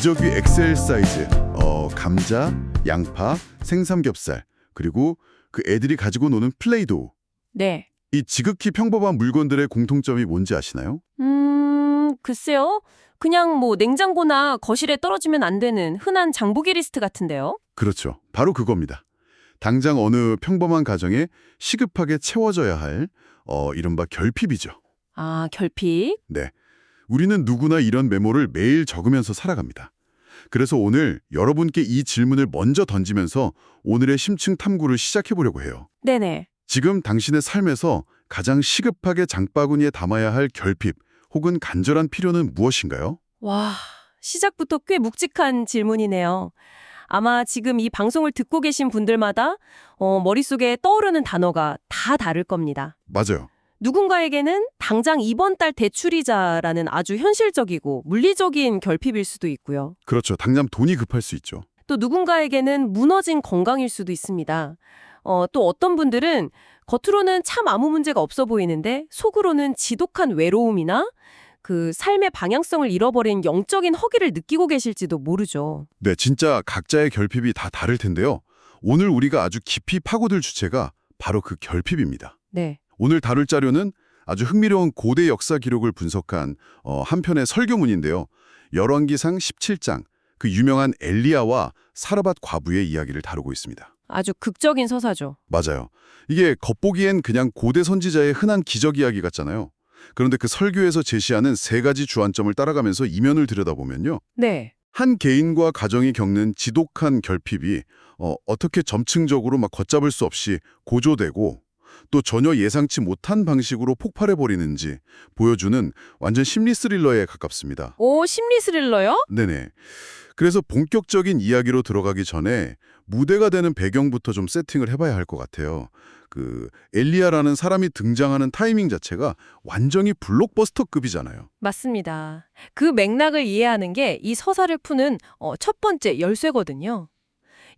기저귀 엑셀 사이즈, 감자, 양파, 생삼겹살, 그리고 그 애들이 가지고 노는 플레이도우. 네. 이 지극히 평범한 물건들의 공통점이 뭔지 아시나요? 글쎄요. 그냥 뭐 냉장고나 거실에 떨어지면 안 되는 흔한 장보기 리스트 같은데요. 그렇죠. 바로 그겁니다. 당장 어느 평범한 가정에 시급하게 채워져야 할 이른바 결핍이죠. 아, 결핍? 네. 우리는 누구나 이런 메모를 매일 적으면서 살아갑니다. 그래서 오늘 여러분께 이 질문을 먼저 던지면서 오늘의 심층 탐구를 시작해 보려고 해요. 네네. 지금 당신의 삶에서 가장 시급하게 장바구니에 담아야 할 결핍 혹은 간절한 필요는 무엇인가요? 와, 시작부터 꽤 묵직한 질문이네요. 아마 지금 이 방송을 듣고 계신 분들마다 머릿속에 떠오르는 단어가 다 다를 겁니다. 맞아요. 누군가에게는 당장 이번 달 대출이자라는 아주 현실적이고 물리적인 결핍일 수도 있고요. 그렇죠. 당장 돈이 급할 수 있죠. 또 누군가에게는 무너진 건강일 수도 있습니다. 또 어떤 분들은 겉으로는 참 아무 문제가 없어 보이는데 속으로는 지독한 외로움이나 그 삶의 방향성을 잃어버린 영적인 허기를 느끼고 계실지도 모르죠. 네, 진짜 각자의 결핍이 다 다를 텐데요. 오늘 우리가 아주 깊이 파고들 주제가 바로 그 결핍입니다. 네. 오늘 다룰 자료는 아주 흥미로운 고대 역사 기록을 분석한 한 편의 설교문인데요. 열왕기상 17장, 그 유명한 엘리야와 사르밧 과부의 이야기를 다루고 있습니다. 아주 극적인 서사죠. 맞아요. 이게 겉보기엔 그냥 고대 선지자의 흔한 기적 이야기 같잖아요. 그런데 그 설교에서 제시하는 세 가지 주안점을 따라가면서 이면을 들여다보면요. 네. 한 개인과 가정이 겪는 지독한 결핍이 어떻게 점층적으로 막 걷잡을 수 없이 고조되고 또 전혀 예상치 못한 방식으로 폭발해버리는지 보여주는 완전 심리 스릴러에 가깝습니다. 오, 심리 스릴러요? 네네. 그래서 본격적인 이야기로 들어가기 전에 무대가 되는 배경부터 좀 세팅을 해봐야 할 것 같아요. 그 엘리야라는 사람이 등장하는 타이밍 자체가 완전히 블록버스터급이잖아요. 맞습니다. 그 맥락을 이해하는 게 이 서사를 푸는 첫 번째 열쇠거든요.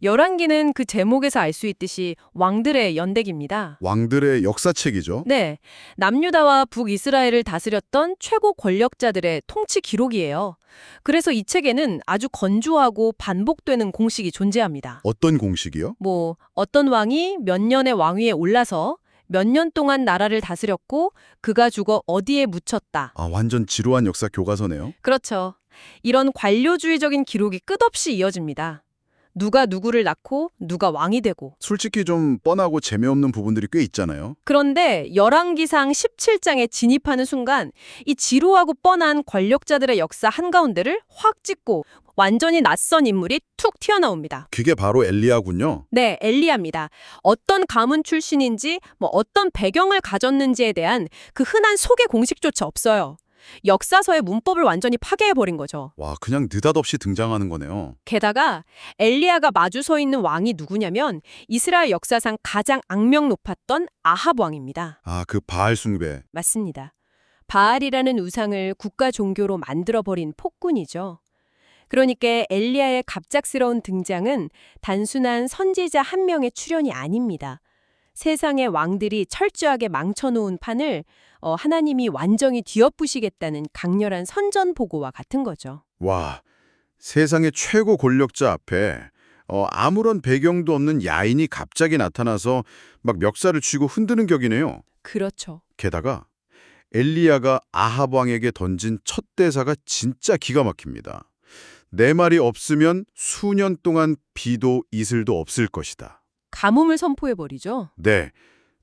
열왕기는 그 제목에서 알 수 있듯이 왕들의 연대기입니다. 왕들의 역사책이죠. 네, 남유다와 북이스라엘을 다스렸던 최고 권력자들의 통치 기록이에요. 그래서 이 책에는 아주 건조하고 반복되는 공식이 존재합니다. 어떤 공식이요? 뭐 어떤 왕이 몇 년의 왕위에 올라서 몇 년 동안 나라를 다스렸고 그가 죽어 어디에 묻혔다. 아, 완전 지루한 역사 교과서네요. 그렇죠. 이런 관료주의적인 기록이 끝없이 이어집니다. 누가 누구를 낳고 누가 왕이 되고. 솔직히 좀 뻔하고 재미없는 부분들이 꽤 있잖아요. 그런데 열왕기상 17장에 진입하는 순간 이 지루하고 뻔한 권력자들의 역사 한가운데를 확 짚고 완전히 낯선 인물이 툭 튀어나옵니다. 그게 바로 엘리야군요. 네, 엘리야입니다. 어떤 가문 출신인지 어떤 배경을 가졌는지에 대한 그 흔한 소개 공식조차 없어요. 역사서의 문법을 완전히 파괴해버린 거죠. 와, 그냥 느닷없이 등장하는 거네요. 게다가 엘리야가 마주 서 있는 왕이 누구냐면 이스라엘 역사상 가장 악명 높았던 아합 왕입니다. 아, 그 바알 숭배. 맞습니다. 바알이라는 우상을 국가 종교로 만들어버린 폭군이죠. 그러니까 엘리야의 갑작스러운 등장은 단순한 선지자 한 명의 출현이 아닙니다. 세상의 왕들이 철저하게 망쳐놓은 판을 하나님이 완전히 뒤엎으시겠다는 강렬한 선전보고와 같은 거죠. 와, 세상의 최고 권력자 앞에 아무런 배경도 없는 야인이 갑자기 나타나서 막 멱살을 쥐고 흔드는 격이네요. 그렇죠. 게다가 엘리야가 아합 왕에게 던진 첫 대사가 진짜 기가 막힙니다. 내 말이 없으면 수년 동안 비도 이슬도 없을 것이다. 가뭄을 선포해버리죠. 네,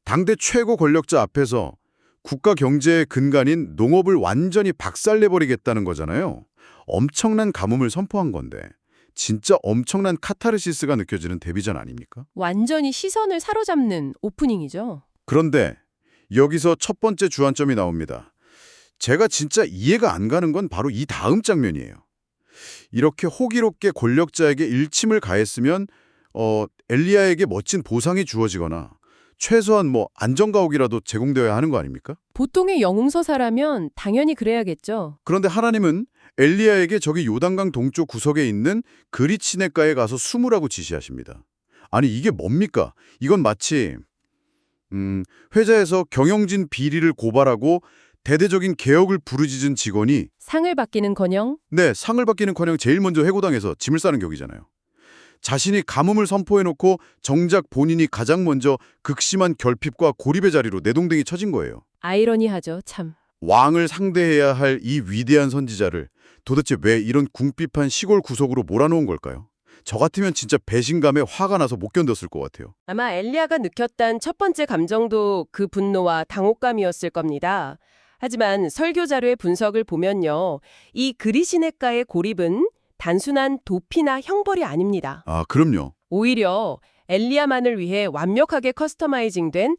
당대 최고 권력자 앞에서 국가 경제의 근간인 농업을 완전히 박살내버리겠다는 거잖아요. 엄청난 가뭄을 선포한 건데 진짜 엄청난 카타르시스가 느껴지는 데뷔전 아닙니까? 완전히 시선을 사로잡는 오프닝이죠. 그런데 여기서 첫 번째 주안점이 나옵니다. 제가 진짜 이해가 안 가는 건 바로 이 다음 장면이에요. 이렇게 호기롭게 권력자에게 일침을 가했으면 엘리야에게 멋진 보상이 주어지거나 최소한 안전가옥이라도 제공되어야 하는 거 아닙니까? 보통의 영웅서사라면 당연히 그래야겠죠. 그런데 하나님은 엘리야에게 저기 요단강 동쪽 구석에 있는 그릿시냇가에 가서 숨으라고 지시하십니다. 아니 이게 뭡니까? 이건 마치 회사에서 경영진 비리를 고발하고 대대적인 개혁을 부르짖은 직원이 상을 받기는커녕 네, 상을 받기는커녕 제일 먼저 해고당해서 짐을 싸는 격이잖아요. 자신이 가뭄을 선포해놓고 정작 본인이 가장 먼저 극심한 결핍과 고립의 자리로 내동댕이 처진 거예요. 아이러니하죠, 참. 왕을 상대해야 할 이 위대한 선지자를 도대체 왜 이런 궁핍한 시골 구석으로 몰아놓은 걸까요? 저 같으면 진짜 배신감에 화가 나서 못 견뎠을 것 같아요. 아마 엘리야가 느꼈던 첫 번째 감정도 그 분노와 당혹감이었을 겁니다. 하지만 설교 자료의 분석을 보면요. 이 그리시네가의 고립은 단순한 도피나 형벌이 아닙니다. 아, 그럼요. 오히려 엘리야만을 위해 완벽하게 커스터마이징된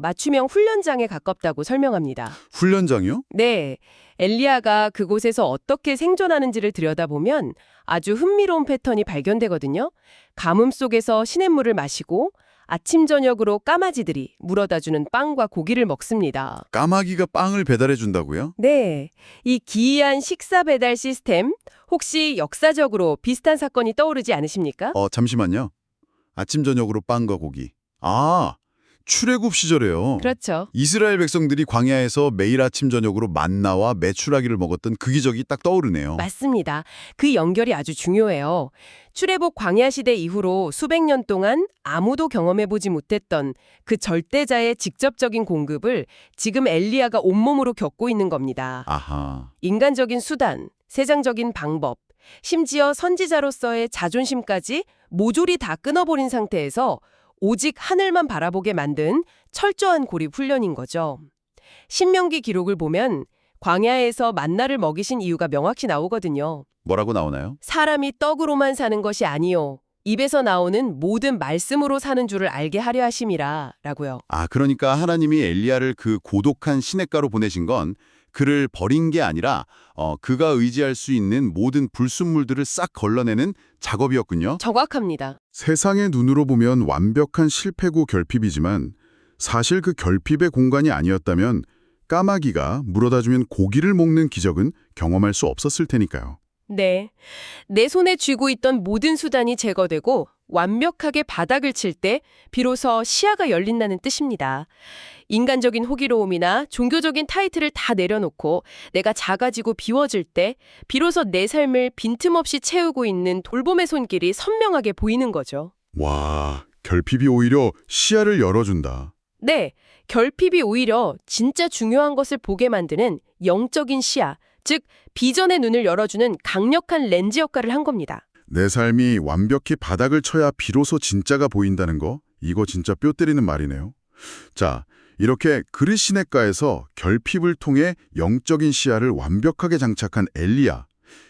맞춤형 훈련장에 가깝다고 설명합니다. 훈련장이요? 네, 엘리야가 그곳에서 어떻게 생존하는지를 들여다보면 아주 흥미로운 패턴이 발견되거든요. 가뭄 속에서 시냇물을 마시고 아침 저녁으로 까마지들이 물어다주는 빵과 고기를 먹습니다. 까마귀가 빵을 배달해 준다고요? 네, 이 기이한 식사 배달 시스템 혹시 역사적으로 비슷한 사건이 떠오르지 않으십니까? 잠시만요. 아침 저녁으로 빵과 고기. 아, 출애굽 시절에요. 그렇죠. 이스라엘 백성들이 광야에서 매일 아침 저녁으로 만나와 메추라기를 먹었던 그 기적이 딱 떠오르네요. 맞습니다. 그 연결이 아주 중요해요. 출애굽 광야 시대 이후로 수백 년 동안 아무도 경험해보지 못했던 그 절대자의 직접적인 공급을 지금 엘리야가 온몸으로 겪고 있는 겁니다. 아하. 인간적인 수단, 세상적인 방법, 심지어 선지자로서의 자존심까지 모조리 다 끊어버린 상태에서 오직 하늘만 바라보게 만든 철저한 고립 훈련인 거죠. 신명기 기록을 보면 광야에서 만나를 먹이신 이유가 명확히 나오거든요. 뭐라고 나오나요? 사람이 떡으로만 사는 것이 아니요. 입에서 나오는 모든 말씀으로 사는 줄을 알게 하려 하심이라 라고요. 아, 그러니까 하나님이 엘리야를 그 고독한 시냇가로 보내신 건 그를 버린 게 아니라 그가 의지할 수 있는 모든 불순물들을 싹 걸러내는 작업이었군요. 정확합니다. 세상의 눈으로 보면 완벽한 실패고 결핍이지만 사실 그 결핍의 공간이 아니었다면 까마귀가 물어다주면 고기를 먹는 기적은 경험할 수 없었을 테니까요. 네. 내 손에 쥐고 있던 모든 수단이 제거되고 완벽하게 바닥을 칠 때 비로소 시야가 열린다는 뜻입니다. 인간적인 호기로움이나 종교적인 타이틀을 다 내려놓고 내가 작아지고 비워질 때 비로소 내 삶을 빈틈없이 채우고 있는 돌봄의 손길이 선명하게 보이는 거죠. 와, 결핍이 오히려 시야를 열어준다. 네, 결핍이 오히려 진짜 중요한 것을 보게 만드는 영적인 시야, 즉 비전의 눈을 열어주는 강력한 렌즈 역할을 한 겁니다. 내 삶이 완벽히 바닥을 쳐야 비로소 진짜가 보인다는 거, 이거 진짜 뼈 때리는 말이네요. 자, 이렇게 그리시네가에서 결핍을 통해 영적인 시야를 완벽하게 장착한 엘리야.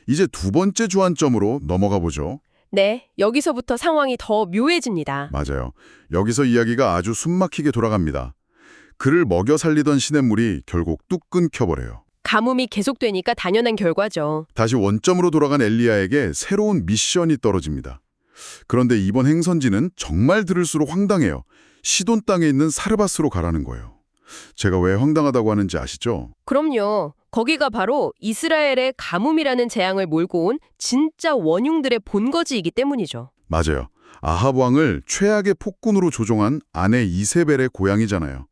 이제 두 번째 주안점으로 넘어가 보죠. 네, 여기서부터 상황이 더 묘해집니다. 맞아요. 여기서 이야기가 아주 숨막히게 돌아갑니다. 그를 먹여 살리던 시냇물이 결국 뚝 끊겨버려요. 가뭄이 계속되니까 당연한 결과죠. 다시 원점으로 돌아간 엘리야에게 새로운 미션이 떨어집니다. 그런데 이번 행선지는 정말 들을수록 황당해요. 시돈 땅에 있는 사르밧으로 가라는 거예요. 제가 왜 황당하다고 하는지 아시죠? 그럼요. 거기가 바로 이스라엘의 가뭄이라는 재앙을 몰고 온 진짜 원흉들의 본거지이기 때문이죠. 맞아요. 아합 왕을 최악의 폭군으로 조종한 아내 이세벨의 고향이잖아요.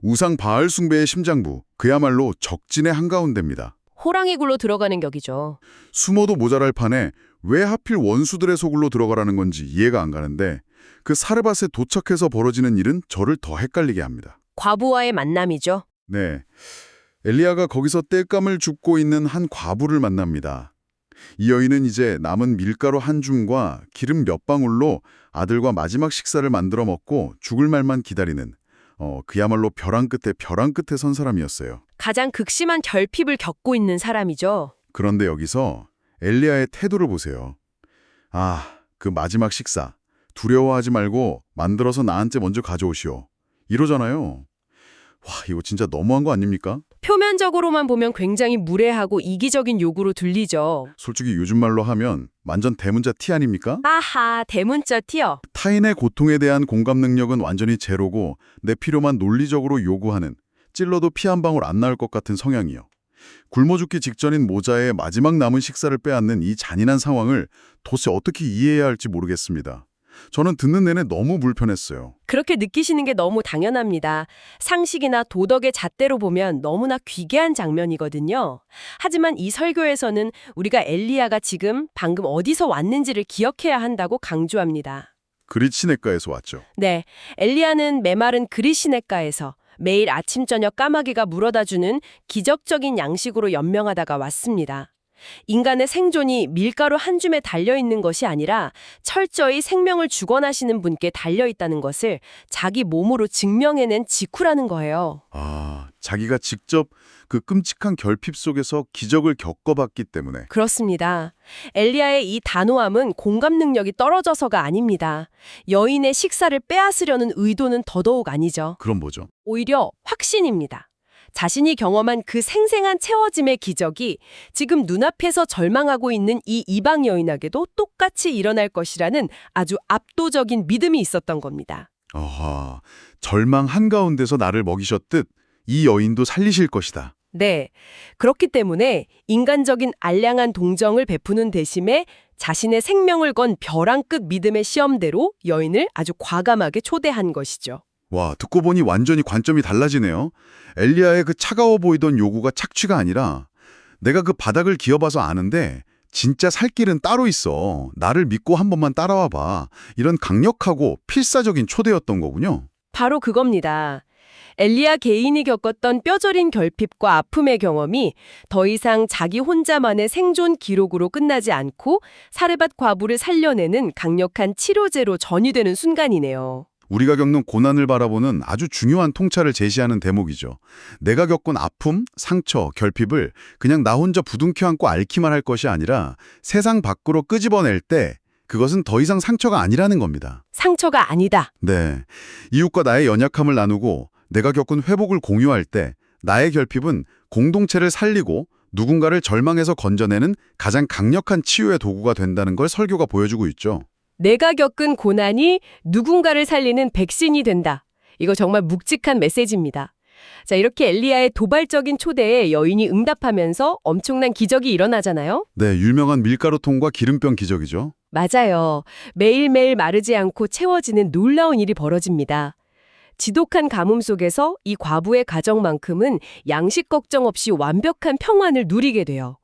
우상 바알 숭배의 심장부, 그야말로 적진의 한가운데입니다. 호랑이 굴로 들어가는 격이죠. 숨어도 모자랄 판에 왜 하필 원수들의 소굴로 들어가라는 건지 이해가 안 가는데 그 사르밧에 도착해서 벌어지는 일은 저를 더 헷갈리게 합니다. 과부와의 만남이죠. 네, 엘리야가 거기서 땔감을 줍고 있는 한 과부를 만납니다. 이 여인은 이제 남은 밀가루 한 줌과 기름 몇 방울로 아들과 마지막 식사를 만들어 먹고 죽을 말만 기다리는 그야말로 벼랑 끝에 선 사람이었어요. 가장 극심한 결핍을 겪고 있는 사람이죠. 그런데 여기서 엘리야의 태도를 보세요. 아, 그 마지막 식사. 두려워하지 말고 만들어서 나한테 먼저 가져오시오. 이러잖아요. 와, 이거 진짜 너무한 거 아닙니까? 표면적으로만 보면 굉장히 무례하고 이기적인 요구로 들리죠. 솔직히 요즘 말로 하면 완전 대문자 티 아닙니까? 아하, 대문자 티어. 타인의 고통에 대한 공감 능력은 완전히 제로고 내 필요만 논리적으로 요구하는 찔러도 피 한 방울 안 나올 것 같은 성향이요. 굶어 죽기 직전인 모자의 마지막 남은 식사를 빼앗는 이 잔인한 상황을 도대체 어떻게 이해해야 할지 모르겠습니다. 저는 듣는 내내 너무 불편했어요. 그렇게 느끼시는 게 너무 당연합니다. 상식이나 도덕의 잣대로 보면 너무나 귀괴한 장면이거든요. 하지만 이 설교에서는 우리가 엘리야가 지금 방금 어디서 왔는지를 기억해야 한다고 강조합니다. 그리치네가에서 왔죠. 네, 엘리야는 메마른 그리시네가에서 매일 아침 저녁 까마귀가 물어다주는 기적적인 양식으로 연명하다가 왔습니다. 인간의 생존이 밀가루 한 줌에 달려있는 것이 아니라 철저히 생명을 주관하시는 분께 달려있다는 것을 자기 몸으로 증명해낸 직후라는 거예요. 아, 자기가 직접 그 끔찍한 결핍 속에서 기적을 겪어봤기 때문에. 그렇습니다. 엘리야의 이 단호함은 공감 능력이 떨어져서가 아닙니다. 여인의 식사를 빼앗으려는 의도는 더더욱 아니죠. 그럼 뭐죠? 오히려 확신입니다. 자신이 경험한 그 생생한 채워짐의 기적이 지금 눈앞에서 절망하고 있는 이 이방 여인에게도 똑같이 일어날 것이라는 아주 압도적인 믿음이 있었던 겁니다. 아하, 절망 한가운데서 나를 먹이셨듯 이 여인도 살리실 것이다. 네, 그렇기 때문에 인간적인 알량한 동정을 베푸는 대신에 자신의 생명을 건 벼랑 끝 믿음의 시험대로 여인을 아주 과감하게 초대한 것이죠. 와, 듣고 보니 완전히 관점이 달라지네요. 엘리야의 그 차가워 보이던 요구가 착취가 아니라 내가 그 바닥을 기어봐서 아는데 진짜 살 길은 따로 있어. 나를 믿고 한 번만 따라와 봐. 이런 강력하고 필사적인 초대였던 거군요. 바로 그겁니다. 엘리야 개인이 겪었던 뼈저린 결핍과 아픔의 경험이 더 이상 자기 혼자만의 생존 기록으로 끝나지 않고 사르밧 과부를 살려내는 강력한 치료제로 전이되는 순간이네요. 우리가 겪는 고난을 바라보는 아주 중요한 통찰을 제시하는 대목이죠. 내가 겪은 아픔, 상처, 결핍을 그냥 나 혼자 부둥켜 안고 앓기만 할 것이 아니라 세상 밖으로 끄집어낼 때 그것은 더 이상 상처가 아니라는 겁니다. 상처가 아니다. 네, 이웃과 나의 연약함을 나누고 내가 겪은 회복을 공유할 때 나의 결핍은 공동체를 살리고 누군가를 절망에서 건져내는 가장 강력한 치유의 도구가 된다는 걸 설교가 보여주고 있죠. 내가 겪은 고난이 누군가를 살리는 백신이 된다. 이거 정말 묵직한 메시지입니다. 자, 이렇게 엘리야의 도발적인 초대에 여인이 응답하면서 엄청난 기적이 일어나잖아요. 네, 유명한 밀가루통과 기름병 기적이죠. 맞아요. 매일매일 마르지 않고 채워지는 놀라운 일이 벌어집니다. 지독한 가뭄 속에서 이 과부의 가정만큼은 양식 걱정 없이 완벽한 평안을 누리게 돼요.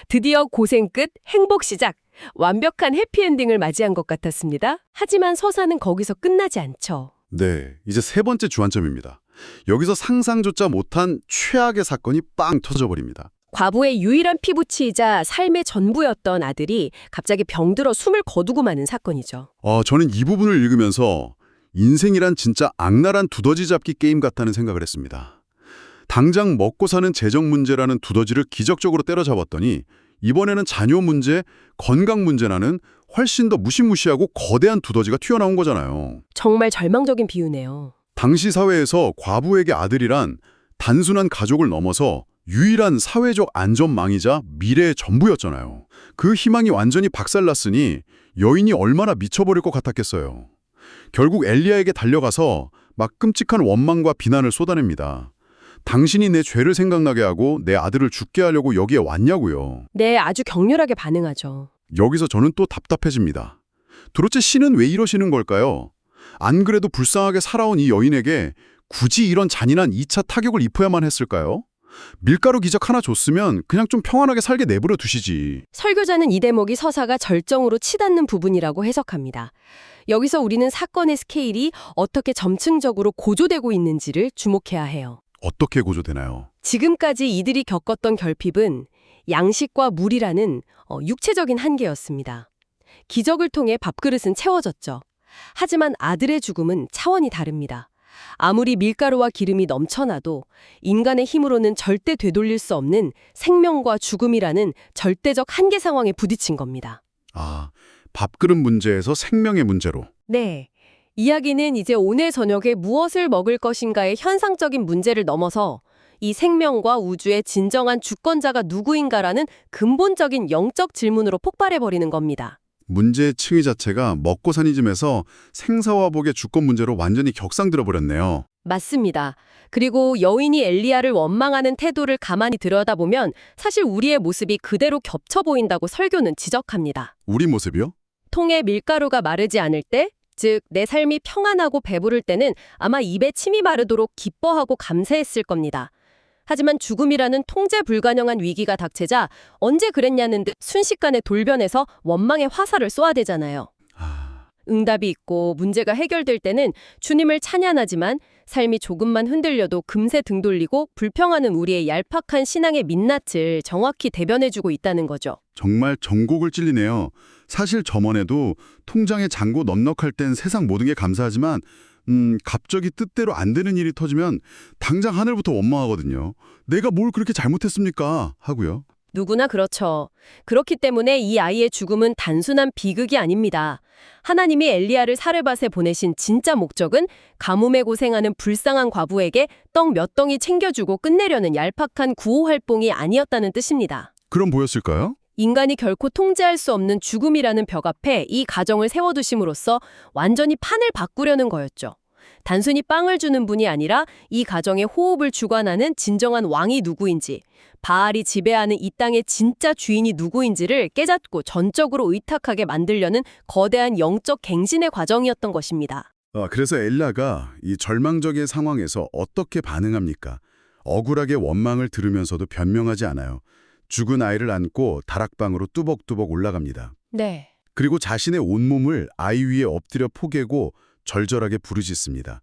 드디어 고생 끝 행복 시작! 완벽한 해피엔딩을 맞이한 것 같았습니다. 하지만 서사는 거기서 끝나지 않죠. 네, 이제 세 번째 주안점입니다. 여기서 상상조차 못한 최악의 사건이 빵 터져버립니다. 과부의 유일한 피부치이자 삶의 전부였던 아들이 갑자기 병들어 숨을 거두고 마는 사건이죠. 저는 이 부분을 읽으면서 인생이란 진짜 악랄한 두더지 잡기 게임 같다는 생각을 했습니다. 당장 먹고 사는 재정 문제라는 두더지를 기적적으로 때려잡았더니 이번에는 자녀 문제, 건강 문제라는 훨씬 더 무시무시하고 거대한 두더지가 튀어나온 거잖아요. 정말 절망적인 비유네요. 당시 사회에서 과부에게 아들이란 단순한 가족을 넘어서 유일한 사회적 안전망이자 미래의 전부였잖아요. 그 희망이 완전히 박살났으니 여인이 얼마나 미쳐버릴 것 같았겠어요. 결국 엘리야에게 달려가서 막 끔찍한 원망과 비난을 쏟아냅니다. 당신이 내 죄를 생각나게 하고 내 아들을 죽게 하려고 여기에 왔냐고요. 네, 아주 격렬하게 반응하죠. 여기서 저는 또 답답해집니다. 도대체 신은 왜 이러시는 걸까요? 안 그래도 불쌍하게 살아온 이 여인에게 굳이 이런 잔인한 2차 타격을 입혀야만 했을까요? 밀가루 기적 하나 줬으면 그냥 좀 평안하게 살게 내버려 두시지. 설교자는 이 대목이 서사가 절정으로 치닫는 부분이라고 해석합니다. 여기서 우리는 사건의 스케일이 어떻게 점층적으로 고조되고 있는지를 주목해야 해요. 어떻게 고조되나요? 지금까지 이들이 겪었던 결핍은 양식과 물이라는 육체적인 한계였습니다. 기적을 통해 밥그릇은 채워졌죠. 하지만 아들의 죽음은 차원이 다릅니다. 아무리 밀가루와 기름이 넘쳐나도 인간의 힘으로는 절대 되돌릴 수 없는 생명과 죽음이라는 절대적 한계 상황에 부딪힌 겁니다. 아, 밥그릇 문제에서 생명의 문제로. 네. 이야기는 이제 오늘 저녁에 무엇을 먹을 것인가의 현상적인 문제를 넘어서 이 생명과 우주의 진정한 주권자가 누구인가라는 근본적인 영적 질문으로 폭발해버리는 겁니다. 문제의 층위 자체가 먹고 사니즘에서 생사화복의 주권 문제로 완전히 격상들어 버렸네요. 맞습니다. 그리고 여인이 엘리야를 원망하는 태도를 가만히 들여다보면 사실 우리의 모습이 그대로 겹쳐 보인다고 설교는 지적합니다. 우리 모습이요? 통에 밀가루가 마르지 않을 때 즉, 내 삶이 평안하고 배부를 때는 아마 입에 침이 마르도록 기뻐하고 감사했을 겁니다. 하지만 죽음이라는 통제 불가능한 위기가 닥치자 언제 그랬냐는 듯 순식간에 돌변해서 원망의 화살을 쏘아대잖아요. 아, 응답이 있고 문제가 해결될 때는 주님을 찬양하지만 삶이 조금만 흔들려도 금세 등 돌리고 불평하는 우리의 얄팍한 신앙의 민낯을 정확히 대변해주고 있다는 거죠. 정말 전곡을 찔리네요. 사실 저번에도 통장에 잔고 넉넉할 땐 세상 모든 게 감사하지만 갑자기 뜻대로 안 되는 일이 터지면 당장 하늘부터 원망하거든요. 내가 뭘 그렇게 잘못했습니까? 하고요. 누구나 그렇죠. 그렇기 때문에 이 아이의 죽음은 단순한 비극이 아닙니다. 하나님이 엘리야를 사르밧에 보내신 진짜 목적은 가뭄에 고생하는 불쌍한 과부에게 떡 몇 덩이 챙겨주고 끝내려는 얄팍한 구호 활동이 아니었다는 뜻입니다. 그럼 보였을까요? 인간이 결코 통제할 수 없는 죽음이라는 벽 앞에 이 가정을 세워두심으로써 완전히 판을 바꾸려는 거였죠. 단순히 빵을 주는 분이 아니라 이 가정의 호흡을 주관하는 진정한 왕이 누구인지, 바알이 지배하는 이 땅의 진짜 주인이 누구인지를 깨닫고 전적으로 의탁하게 만들려는 거대한 영적 갱신의 과정이었던 것입니다. 그래서 엘라가 이 절망적인 상황에서 어떻게 반응합니까? 억울하게 원망을 들으면서도 변명하지 않아요. 죽은 아이를 안고 다락방으로 뚜벅뚜벅 올라갑니다. 네. 그리고 자신의 온몸을 아이 위에 엎드려 포개고 절절하게 부르짖습니다.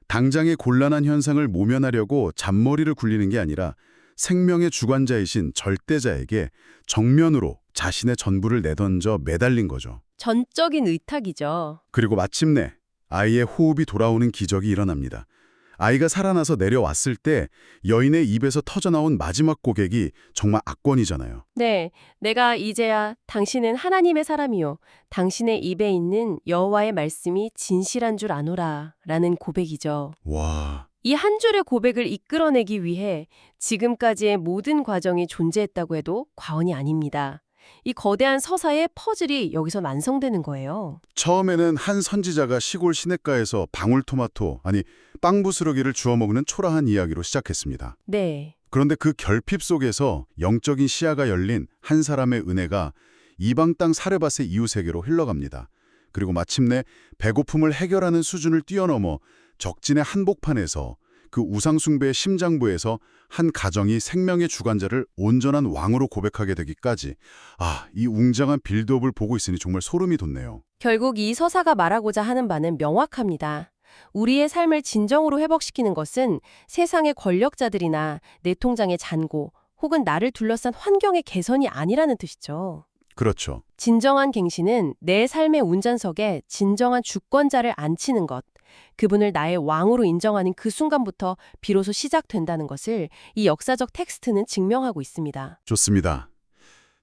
당장의 곤란한 현상을 모면하려고 잔머리를 굴리는 게 아니라 생명의 주관자이신 절대자에게 정면으로 자신의 전부를 내던져 매달린 거죠. 전적인 의탁이죠. 그리고 마침내 아이의 호흡이 돌아오는 기적이 일어납니다. 아이가 살아나서 내려왔을 때 여인의 입에서 터져나온 마지막 고백이 정말 압권이잖아요. 네, 내가 이제야 당신은 하나님의 사람이요. 당신의 입에 있는 여호와의 말씀이 진실한 줄 아노라 라는 고백이죠. 와, 이 한 줄의 고백을 이끌어내기 위해 지금까지의 모든 과정이 존재했다고 해도 과언이 아닙니다. 이 거대한 서사의 퍼즐이 여기서 완성되는 거예요. 처음에는 한 선지자가 시골 시냇가에서 방울토마토, 아니 빵부스러기를 주워 먹는 초라한 이야기로 시작했습니다. 네. 그런데 그 결핍 속에서 영적인 시야가 열린 한 사람의 은혜가 이방 땅 사르밧의 이웃에게로 흘러갑니다. 그리고 마침내 배고픔을 해결하는 수준을 뛰어넘어 적진의 한복판에서 그 우상숭배의 심장부에서 한 가정이 생명의 주관자를 온전한 왕으로 고백하게 되기까지 이 웅장한 빌드업을 보고 있으니 정말 소름이 돋네요. 결국 이 서사가 말하고자 하는 바는 명확합니다. 우리의 삶을 진정으로 회복시키는 것은 세상의 권력자들이나 내 통장의 잔고 혹은 나를 둘러싼 환경의 개선이 아니라는 뜻이죠. 그렇죠. 진정한 갱신은 내 삶의 운전석에 진정한 주권자를 앉히는 것, 그분을 나의 왕으로 인정하는 그 순간부터 비로소 시작된다는 것을 이 역사적 텍스트는 증명하고 있습니다. 좋습니다.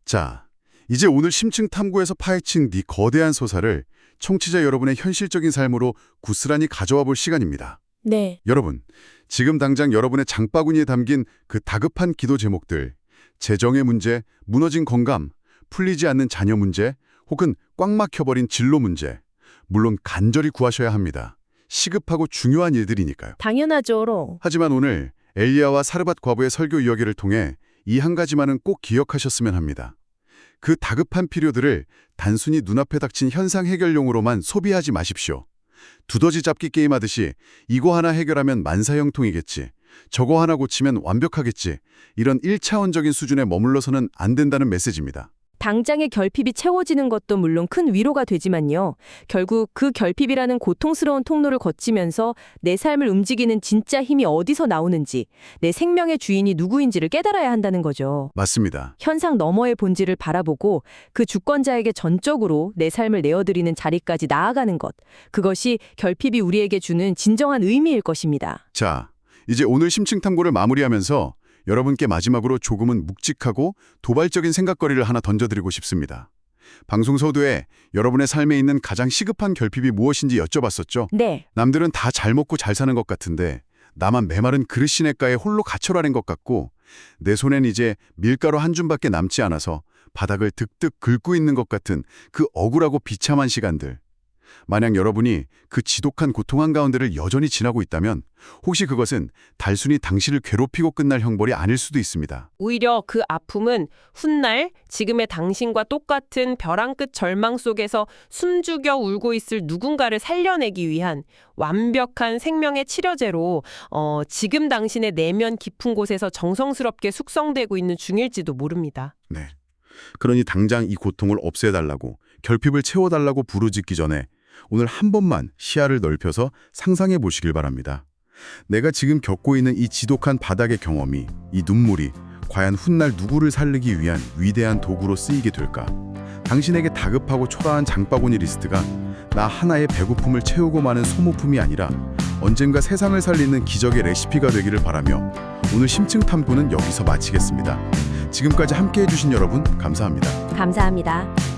자, 이제 오늘 심층 탐구에서 파헤친 이 거대한 소사를 청취자 여러분의 현실적인 삶으로 고스란히 가져와 볼 시간입니다. 네. 여러분, 지금 당장 여러분의 장바구니에 담긴 그 다급한 기도 제목들, 재정의 문제, 무너진 건강, 풀리지 않는 자녀 문제, 혹은 꽉 막혀버린 진로 문제, 물론 간절히 구하셔야 합니다. 시급하고 중요한 일들이니까요. 당연하죠. 하지만 오늘 엘리야와 사르밧 과부의 설교 이야기를 통해 이 한 가지만은 꼭 기억하셨으면 합니다. 그 다급한 필요들을 단순히 눈앞에 닥친 현상 해결용으로만 소비하지 마십시오. 두더지 잡기 게임하듯이 이거 하나 해결하면 만사형통이겠지, 저거 하나 고치면 완벽하겠지, 이런 1차원적인 수준에 머물러서는 안 된다는 메시지입니다. 당장의 결핍이 채워지는 것도 물론 큰 위로가 되지만요. 결국 그 결핍이라는 고통스러운 통로를 거치면서 내 삶을 움직이는 진짜 힘이 어디서 나오는지, 내 생명의 주인이 누구인지를 깨달아야 한다는 거죠. 맞습니다. 현상 너머의 본질을 바라보고 그 주권자에게 전적으로 내 삶을 내어드리는 자리까지 나아가는 것. 그것이 결핍이 우리에게 주는 진정한 의미일 것입니다. 자, 이제 오늘 심층 탐구를 마무리하면서 여러분께 마지막으로 조금은 묵직하고 도발적인 생각거리를 하나 던져드리고 싶습니다. 방송 서두에 여러분의 삶에 있는 가장 시급한 결핍이 무엇인지 여쭤봤었죠? 네. 남들은 다 잘 먹고 잘 사는 것 같은데 나만 메마른 그릇 시냇가에 홀로 갇혀라는 것 같고, 내 손엔 이제 밀가루 한 줌밖에 남지 않아서 바닥을 득득 긁고 있는 것 같은 그 억울하고 비참한 시간들. 만약 여러분이 그 지독한 고통 한가운데를 여전히 지나고 있다면 혹시 그것은 단순히 당신을 괴롭히고 끝날 형벌이 아닐 수도 있습니다. 오히려 그 아픔은 훗날 지금의 당신과 똑같은 벼랑 끝 절망 속에서 숨죽여 울고 있을 누군가를 살려내기 위한 완벽한 생명의 치료제로 지금 당신의 내면 깊은 곳에서 정성스럽게 숙성되고 있는 중일지도 모릅니다. 네. 그러니 당장 이 고통을 없애달라고, 결핍을 채워달라고 부르짖기 전에 오늘 한 번만 시야를 넓혀서 상상해 보시길 바랍니다. 내가 지금 겪고 있는 이 지독한 바닥의 경험이, 이 눈물이 과연 훗날 누구를 살리기 위한 위대한 도구로 쓰이게 될까? 당신에게 다급하고 초라한 장바구니 리스트가 나 하나의 배고픔을 채우고 마는 소모품이 아니라 언젠가 세상을 살리는 기적의 레시피가 되기를 바라며 오늘 심층 탐구는 여기서 마치겠습니다. 지금까지 함께해 주신 여러분 감사합니다. 감사합니다.